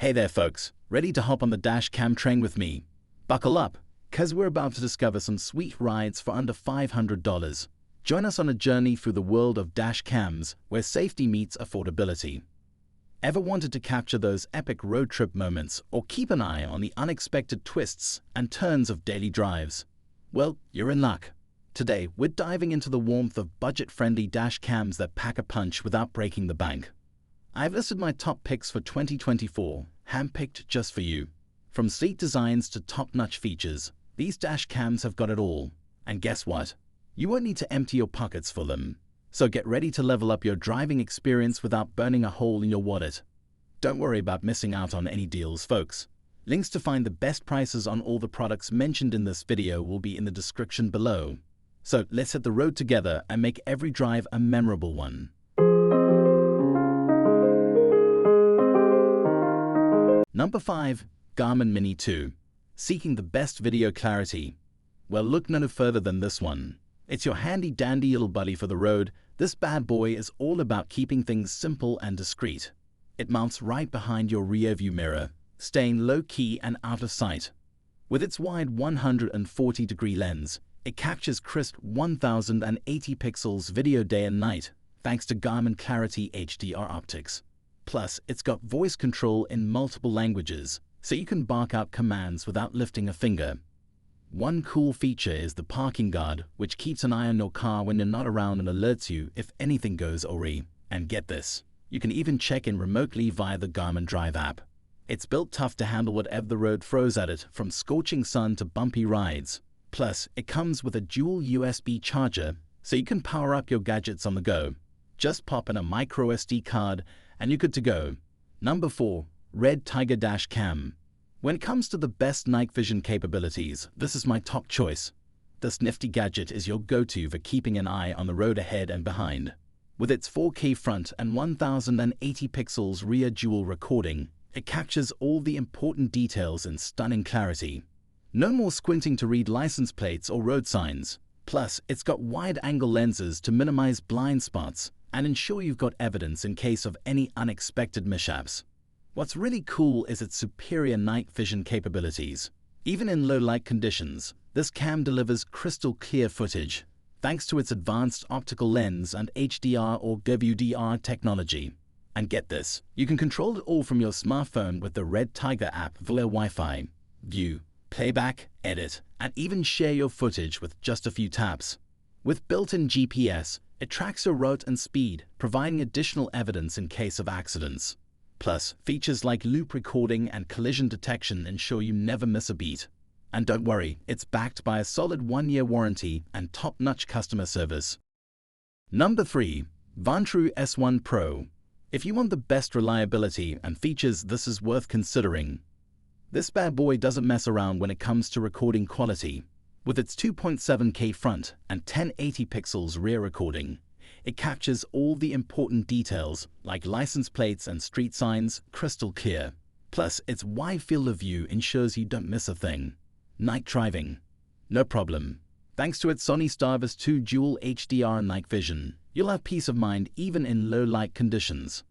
Hey there folks, ready to hop on the dash cam train with me? Buckle up, cause we're about to discover some sweet rides for under $500. Join us on a journey through the world of dash cams where safety meets affordability. Ever wanted to capture those epic road trip moments or keep an eye on the unexpected twists and turns of daily drives? Well, you're in luck. Today, we're diving into the warmth of budget-friendly dash cams that pack a punch without breaking the bank. I've listed my top picks for 2024, handpicked just for you. From sleek designs to top-notch features, these dash cams have got it all. And guess what? You won't need to empty your pockets for them. So get ready to level up your driving experience without burning a hole in your wallet. Don't worry about missing out on any deals, folks. Links to find the best prices on all the products mentioned in this video will be in the description below. So let's hit the road together and make every drive a memorable one. Number 5. Garmin Mini 2. Seeking the best video clarity? Well, look no further than this one. It's your handy-dandy little buddy for the road. This bad boy is all about keeping things simple and discreet. It mounts right behind your rear-view mirror, staying low-key and out of sight. With its wide 140-degree lens, it captures crisp 1080 pixels video day and night, thanks to Garmin Clarity HDR optics. Plus, it's got voice control in multiple languages, so you can bark out commands without lifting a finger. One cool feature is the parking guard, which keeps an eye on your car when you're not around and alerts you if anything goes awry. And get this, you can even check in remotely via the Garmin Drive app. It's built tough to handle whatever the road throws at it, from scorching sun to bumpy rides. Plus, it comes with a dual USB charger, so you can power up your gadgets on the go. Just pop in a micro SD card and you're good to go. Number 4. Red Tiger Dash Cam. When it comes to the best night vision capabilities, this is my top choice. This nifty gadget is your go-to for keeping an eye on the road ahead and behind. With its 4K front and 1080 pixels rear dual recording, it captures all the important details in stunning clarity. No more squinting to read license plates or road signs. Plus, it's got wide-angle lenses to minimize blind spots and ensure you've got evidence in case of any unexpected mishaps. What's really cool is its superior night vision capabilities. Even in low-light conditions, this cam delivers crystal clear footage, thanks to its advanced optical lens and HDR or WDR technology. And get this, you can control it all from your smartphone with the Red Tiger app via Wi-Fi. View, playback, edit, and even share your footage with just a few taps. With built-in GPS, it tracks your route and speed, providing additional evidence in case of accidents. Plus, features like loop recording and collision detection ensure you never miss a beat. And don't worry, it's backed by a solid 1-year warranty and top-notch customer service. Number 3. Vantrue S1 Pro. If you want the best reliability and features, this is worth considering. This bad boy doesn't mess around when it comes to recording quality. With its 2.7K front and 1080 pixels rear recording, it captures all the important details like license plates and street signs crystal clear. Plus, its wide field of view ensures you don't miss a thing. Night driving? No problem. Thanks to its Sony Starvis 2 dual HDR night vision, you'll have peace of mind even in low-light conditions.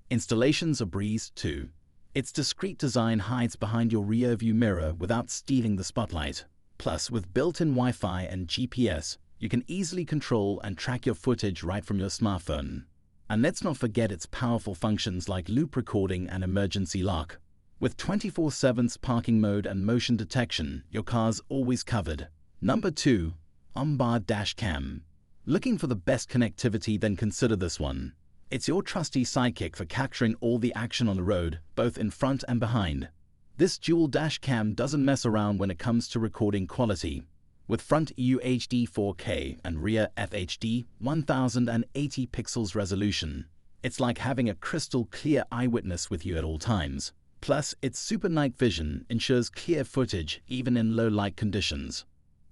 Installation's a breeze too. Its discreet design hides behind your rear-view mirror without stealing the spotlight. Plus, with built-in Wi-Fi and GPS, you can easily control and track your footage right from your smartphone. And let's not forget its powerful functions like loop recording and emergency lock. With 24/7 parking mode and motion detection, your car's always covered. Number 2. Onboard Dash Cam. Looking for the best connectivity? Then consider this one. It's your trusty sidekick for capturing all the action on the road, both in front and behind. This dual dash cam doesn't mess around when it comes to recording quality. With front UHD 4K and rear FHD 1080 pixels resolution, it's like having a crystal clear eyewitness with you at all times. Plus, its super night vision ensures clear footage even in low-light conditions.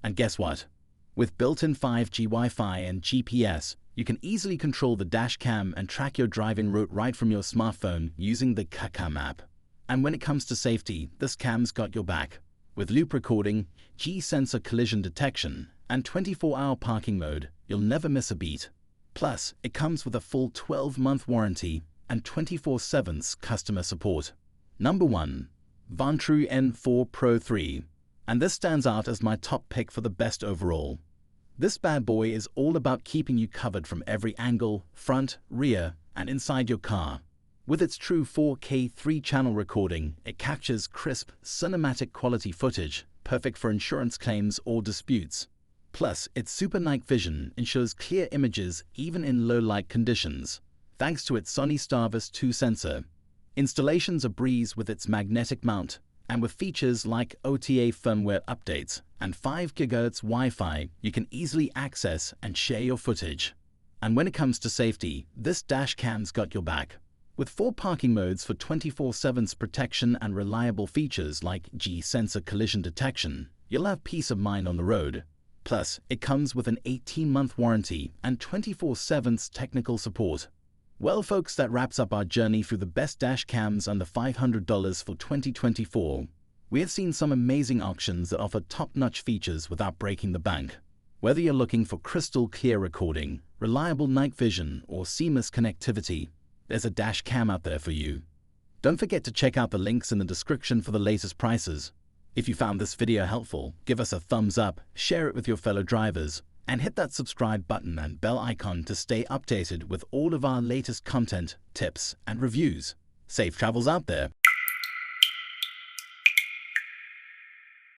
And guess what? With built-in 5G Wi-Fi and GPS, you can easily control the dash cam and track your driving route right from your smartphone using the Cam app. And when it comes to safety, this cam's got your back. With loop recording, G-sensor collision detection, and 24-hour parking mode, you'll never miss a beat. Plus, it comes with a full 12-month warranty and 24/7 customer support. Number 1. Vantru N4 Pro 3. And this stands out as my top pick for the best overall. This bad boy is all about keeping you covered from every angle, front, rear, and inside your car. With its true 4K 3-channel recording, it captures crisp, cinematic quality footage, perfect for insurance claims or disputes. Plus, its super night vision ensures clear images even in low-light conditions, thanks to its Sony Starvis 2 sensor. Installation's a breeze with its magnetic mount, and with features like OTA firmware updates and 5 GHz Wi-Fi, you can easily access and share your footage. And when it comes to safety, this dash cam's got your back. With 4 parking modes for 24/7's protection and reliable features like G-sensor collision detection, you'll have peace of mind on the road. Plus, it comes with an 18-month warranty and 24/7's technical support. Well folks, that wraps up our journey through the best dash cams under $500 for 2024. We have seen some amazing options that offer top-notch features without breaking the bank. Whether you're looking for crystal clear recording, reliable night vision, or seamless connectivity, there's a dash cam out there for you. Don't forget to check out the links in the description for the latest prices. If you found this video helpful, give us a thumbs up, share it with your fellow drivers, and hit that subscribe button and bell icon to stay updated with all of our latest content, tips, and reviews. Safe travels out there.